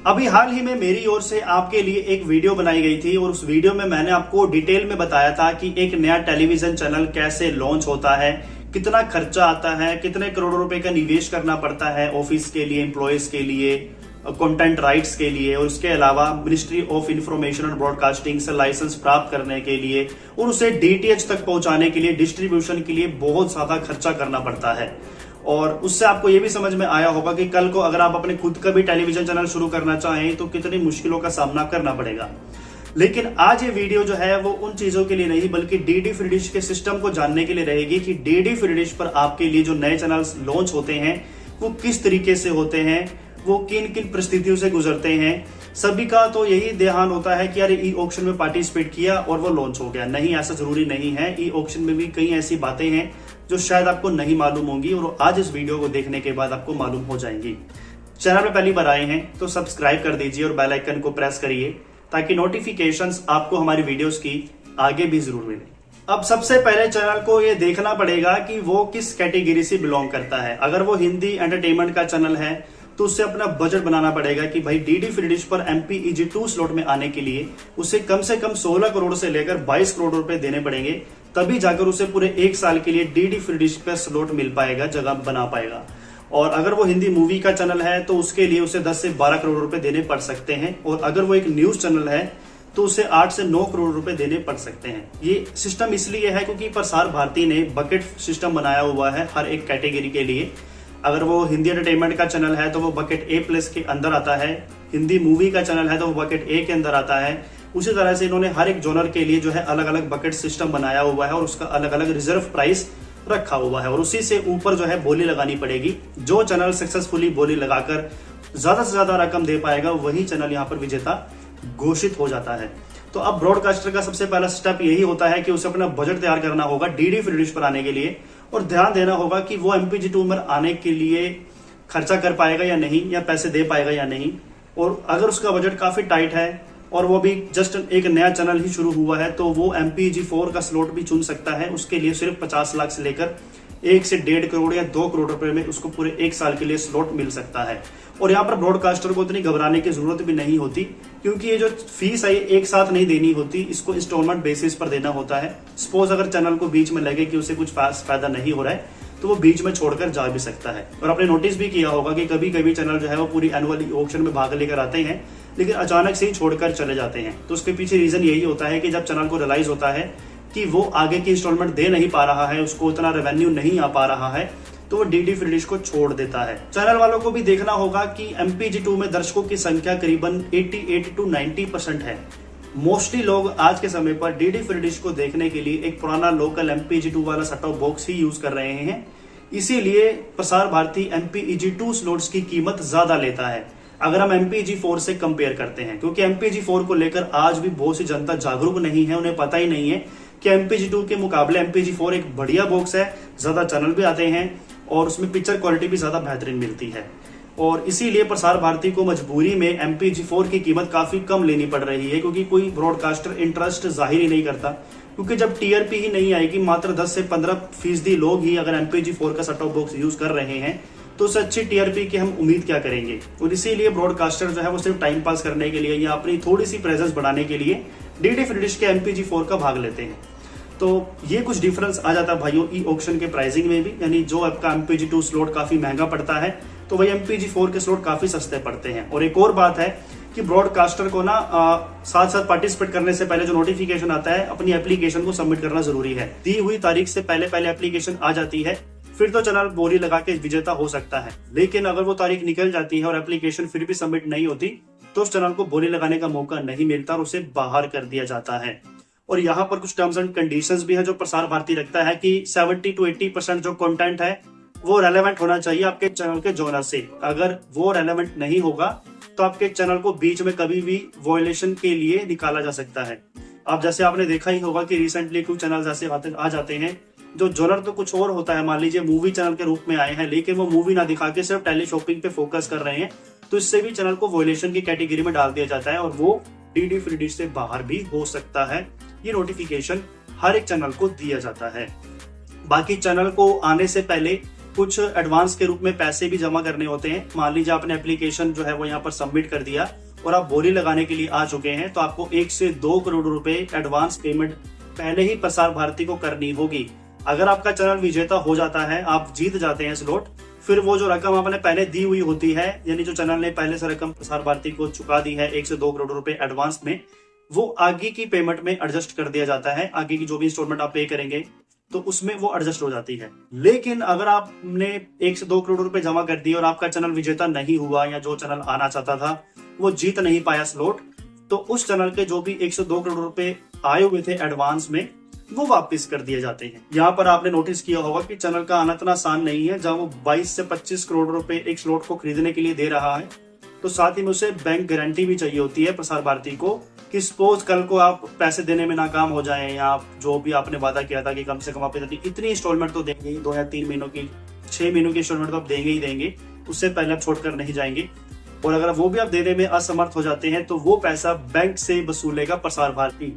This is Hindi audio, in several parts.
अभी हाल ही में मेरी ओर से आपके लिए एक वीडियो बनाई गई थी और उस वीडियो में मैंने आपको डिटेल में बताया था कि एक नया टेलीविजन चैनल कैसे लॉन्च होता है, कितना खर्चा आता है, कितने करोड़ों रुपए का निवेश करना पड़ता है ऑफिस के लिए, एम्प्लॉयज के लिए, कंटेंट राइट्स के लिए, और उसके अलावा ministry of information and broadcasting से लाइसेंस प्राप्त करने के लिए और उसे डीटीएच तक पहुंचाने के लिए, डिस्ट्रीब्यूशन के लिए बहुत ज्यादा खर्चा करना पड़ता है। और उससे आपको ये भी समझ में आया होगा कि कल को अगर आप अपने खुद का भी टेलीविजन चैनल शुरू करना चाहें तो कितनी मुश्किलों का सामना करना पड़ेगा। लेकिन आज ये वीडियो जो है वो उन चीजों के लिए नहीं बल्कि डीडी फ्री डिश के सिस्टम को जानने के लिए रहेगी कि डीडी फ्री डिश पर आपके लिए जो नए चैनल्स लॉन्च होते हैं वो किस तरीके से होते हैं, वो किन किन परिस्थितियों से गुजरते हैं। सभी का तो यही ध्यान होता है कि यार ई ऑक्शन में पार्टिसिपेट किया और वो लॉन्च हो गया। नहीं, ऐसा जरूरी नहीं है। ई ऑक्शन में भी कई ऐसी बातें हैं जो शायद आपको नहीं मालूम होंगी और आज इस वीडियो को देखने के बाद आपको मालूम हो जाएंगी। चैनल में पहली बार आए हैं तो सब्सक्राइब कर दीजिए और बेल आइकन को प्रेस करिए ताकि नोटिफिकेशंस आपको हमारी वीडियोस की आगे भी जरूर मिले। अब सबसे पहले चैनल को ये देखना पड़ेगा कि वो किस कैटेगरी से बिलोंग करता है। अगर वो हिंदी एंटरटेनमेंट का चैनल है तो उससे अपना बजट बनाना पड़ेगा कि भाई डीडी फ्री डिश पर MPEG-2 स्लॉट में आने के लिए उसे कम से कम 16 करोड़ से लेकर 22 करोड़ रुपए देने पड़ेंगे, तभी जाकर उसे पूरे एक साल के लिए डीडी फ्री डिश पर स्लॉट मिल पाएगा, जगह बना पाएगा। और अगर वो हिंदी मूवी का चैनल है तो उसके लिए उसे 10 से 12 करोड़ रुपए देने पड़ सकते हैं, और अगर वो एक न्यूज चैनल है तो उसे 8 से 9 करोड़ रुपए देने पड़ सकते हैं। ये सिस्टम इसलिए है क्योंकि प्रसार भारती ने बकेट सिस्टम बनाया हुआ है हर एक कैटेगरी के लिए। अगर वो हिंदी एंटरटेनमेंट का चैनल है तो वो बकेट A+ के अंदर आता है, हिंदी मूवी का चैनल है तो वो बकेट A के अंदर आता है। उसी तरह से इन्होंने हर एक जोनर के लिए जो है अलग अलग बकेट सिस्टम बनाया हुआ है और उसका अलग अलग रिजर्व प्राइस रखा हुआ है, और उसी से ऊपर जो है बोली लगानी पड़ेगी। जो चैनल सक्सेसफुली बोली लगाकर ज्यादा से ज्यादा रकम दे पाएगा वही चैनल यहाँ पर विजेता घोषित हो जाता है। तो अब ब्रॉडकास्टर का सबसे पहला स्टेप यही होता है कि उसे अपना बजट तैयार करना होगा डीडी फ्री डिश पर आने के लिए, और ध्यान देना होगा कि वो MPEG-2 में आने के लिए खर्चा कर पाएगा या नहीं, या पैसे दे पाएगा या नहीं। और अगर उसका बजट काफी टाइट है और वो भी जस्ट एक नया चैनल ही शुरू हुआ है तो वो MPEG-4 का स्लॉट भी चुन सकता है। उसके लिए सिर्फ 50 लाख से लेकर 1 से 1.5 करोड़ या 2 करोड़ रुपए में उसको पूरे एक साल के लिए स्लॉट मिल सकता है। और यहाँ पर ब्रॉडकास्टर को इतनी घबराने की जरूरत भी नहीं होती, क्योंकि ये जो फीस है एक साथ नहीं देनी होती, इसको इंस्टॉलमेंट बेसिस पर देना होता है। सपोज अगर चैनल को बीच में लगे कि उसे कुछ फायदा नहीं हो रहा है तो वो बीच में छोड़कर जा भी सकता है। और आपने नोटिस भी किया होगा कि कभी कभी चैनल जो है वो पूरी एनुअल ऑक्शन में भाग लेकर आते हैं लेकिन अचानक से ही छोड़कर चले जाते हैं। तो उसके पीछे रीजन यही होता है कि जब चैनल को रियलाइज होता है कि वो आगे की इंस्टॉलमेंट दे नहीं पा रहा है, उसको उतना रेवेन्यू नहीं आ पा रहा है, तो वो डीडी फ्री डिश को छोड़ देता है। चैनल वालों को भी देखना होगा कि MPEG-2 में दर्शकों की संख्या करीबन 88 to 90% है। मोस्टली लोग आज के समय पर डीडी फ्री डिश को देखने के लिए एक पुराना लोकल MPEG-2 वाला सेट टॉप बॉक्स ही यूज कर रहे हैं। इसीलिए प्रसार भारती MPEG-2 स्लॉट्स की कीमत ज्यादा लेता है अगर हम MPEG-4 से कंपेयर करते हैं, क्योंकि MPEG-4 को लेकर आज भी बहुत सी जनता जागरूक नहीं है। उन्हें पता ही नहीं है कि MPEG-2 के मुकाबले MPEG-4 एक बढ़िया बॉक्स है, ज्यादा चैनल भी आते हैं और उसमें पिक्चर क्वालिटी भी ज्यादा बेहतरीन मिलती है। और इसीलिए प्रसार भारती को मजबूरी में MPEG-4 की कीमत काफी कम लेनी पड़ रही है, क्योंकि कोई ब्रॉडकास्टर इंटरेस्ट जाहिर ही नहीं करता। क्योंकि जब TRP ही नहीं आएगी, मात्र 10 से 15% लोग ही अगर MPEG-4 का सेट टॉप बॉक्स यूज कर रहे हैं तो उससे अच्छी TRP की हम उम्मीद क्या करेंगे। और इसीलिए ब्रॉडकास्टर जो है वो सिर्फ टाइम पास करने के लिए या अपनी थोड़ी सी प्रेजेंस बढ़ाने के लिए डीडी फ्री डिश के MPEG-4 का भाग लेते हैं। तो ये कुछ डिफरेंस आ जाता है भाइयों ई ऑक्शन के प्राइसिंग में भी, यानी जो आपका MPEG-2 स्लॉट काफी महंगा पड़ता है तो वही MPEG-4 के स्लॉट काफी सस्ते पड़ते हैं। और एक और बात है कि ब्रॉडकास्टर को ना साथ साथ पार्टिसिपेट करने से पहले जो नोटिफिकेशन आता है अपनी एप्लीकेशन को सबमिट करना जरूरी है। दी हुई तारीख से पहले पहले एप्लीकेशन आ जाती है फिर तो चैनल बोली लगा के विजेता हो सकता है। लेकिन अगर वो तारीख निकल जाती है और एप्लीकेशन फिर भी सबमिट नहीं होती तो उस चैनल को बोली लगाने का मौका नहीं मिलता और उसे बाहर कर दिया जाता है। और यहाँ पर कुछ टर्म्स एंड कंडीशंस भी है जो प्रसार भारती रखता है कि 70 to 80% जो कंटेंट है वो रेलेवेंट होना चाहिए आपके चैनल के जोनर से। अगर वो रेलेवेंट नहीं होगा तो आपके चैनल को बीच में कभी भी वॉयलेशन के लिए निकाला जा सकता है। अब जैसे आपने देखा ही होगा कि रिसेंटली कुछ चैनल ऐसे आ जाते हैं जो जोनर तो कुछ और होता है, मान लीजिए मूवी चैनल के रूप में आए हैं लेकिन वो मूवी ना दिखा के सिर्फ टेली शॉपिंग पे फोकस कर रहे हैं, तो इससे भी चैनल को वॉयलेशन की कैटेगरी में डाल दिया जाता है और वो डीडी फ्री डिश से बाहर भी हो सकता है। ये नोटिफिकेशन हर एक चैनल को दिया जाता है। बाकी चैनल को आने से पहले कुछ एडवांस के रूप में पैसे भी जमा करने होते हैं। मान लीजिए आपने एप्लीकेशन जो है वो यहाँ पर सबमिट कर दिया और आप बोली लगाने के लिए आ चुके हैं, तो आपको 1 से 2 करोड़ रुपए एडवांस पेमेंट पहले ही प्रसार भारती को करनी होगी। अगर आपका चैनल विजेता हो जाता है, आप जीत जाते हैं स्लॉट, फिर वो जो रकम आपने पहले दी हुई होती है, यानी जो चैनल ने पहले से रकम प्रसार भारती को चुका दी है 1 से 2 करोड़ रुपए एडवांस में, वो आगे की पेमेंट में एडजस्ट कर दिया जाता है। आगे की जो भी इंस्टॉलमेंट आप पे करेंगे तो उसमें वो एडजस्ट हो जाती है। लेकिन अगर आपने 1 से 2 करोड़ रुपए जमा कर दिए और आपका चैनल विजेता नहीं हुआ, या जो चैनल आना चाहता था वो जीत नहीं पाया स्लॉट, तो उस चैनल के जो भी 1 से 2 करोड़ रुपए आए हुए थे एडवांस में, वो वापस कर दिए जाते हैं। यहाँ पर आपने नोटिस किया होगा कि चैनल का आना इतना आसान नहीं है। जहां वो 22 से 25 करोड़ रुपए एक स्लॉट को खरीदने के लिए दे रहा है, तो साथ ही में उसे बैंक गारंटी भी चाहिए होती है प्रसार भारती को, कि सपोज कल को आप पैसे देने में नाकाम हो जाएं, या आप जो भी आपने वादा किया था कि कम से कम आप इतनी इंस्टॉलमेंट तो देंगे ही, 2 या 3 महीनों की, 6 महीनों की इंस्टॉलमेंट तो आप देंगे ही देंगे, उससे पहले आप छोड़कर नहीं जाएंगे। और अगर वो भी आप देने में असमर्थ हो जाते हैं तो वो पैसा बैंक से वसूलेगा प्रसार भारती।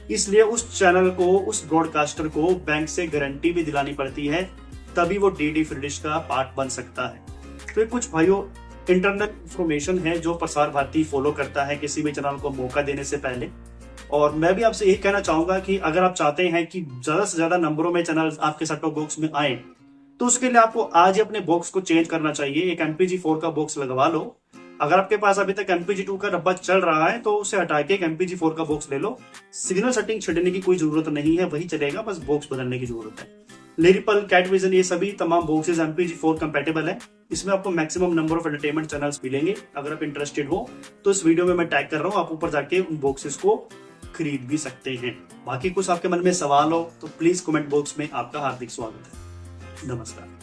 इसलिए उस चैनल को, उस ब्रॉडकास्टर को बैंक से गारंटी भी दिलानी पड़ती है, तभी वो डीडी फ्री डिश का पार्ट बन सकता है। तो ये कुछ भाइयों इंटरनल इंफॉर्मेशन है जो प्रसार भारती फॉलो करता है किसी भी चैनल को मौका देने से पहले। और मैं भी आपसे यही कहना चाहूंगा कि अगर आप चाहते हैं कि ज्यादा से ज्यादा नंबरों में चैनल आपके सेट टॉप बॉक्स में आए, तो उसके लिए आपको आज ही अपने बॉक्स को चेंज करना चाहिए। एक MPG4 का बॉक्स लगवा लो। अगर आपके पास अभी तक MPG2 का डब्बा चल रहा है तो उसे हटा के एक MPG4 का बॉक्स ले लो। सिग्नल सेटिंग छेड़ने की कोई जरूरत नहीं है, वही चलेगा, बस बॉक्स बदलने की जरूरत है। लिरिपल, कैटविजन, ये सभी तमाम बॉक्सेस MPG4 कंपेटेबल है। इसमें आपको maximum number of entertainment channels मिलेंगे। अगर आप इंटरेस्टेड हो तो इस वीडियो में मैं टैग कर रहा हूँ, आप ऊपर जाके उन बॉक्सेस को खरीद भी सकते हैं। बाकी कुछ आपके मन में सवाल हो तो प्लीज कमेंट बॉक्स में आपका हार्दिक स्वागत है। नमस्कार।